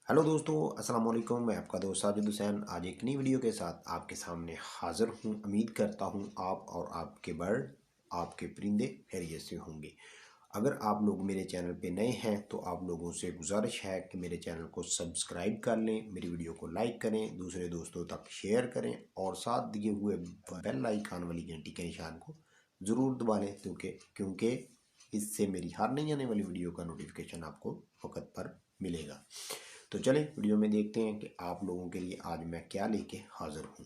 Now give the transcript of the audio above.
Hello दोस्तों, अस्सलाम वालेकुम। मैं आपका दोस्त साजिद हुसैन आज एक नई वीडियो के साथ आपके सामने हाज़िर हूँ। उम्मीद करता हूँ आप और आपके बर्ड, आपके परिंदे खैरियत से होंगे। अगर आप लोग मेरे चैनल पे नए हैं तो आप लोगों से गुजारिश है कि मेरे चैनल को सब्सक्राइब कर लें, मेरी वीडियो को लाइक करें, दूसरे दोस्तों तक शेयर करें और साथ दिए हुए बेल आइकन वाली घंटी के निशान को ज़रूर दबा लें क्योंकि इससे मेरी हर नई आने वाली वीडियो का नोटिफिकेशन आपको वक्त पर मिलेगा। तो चलें वीडियो में देखते हैं कि आप लोगों के लिए आज मैं क्या लेके हाजिर हूँ।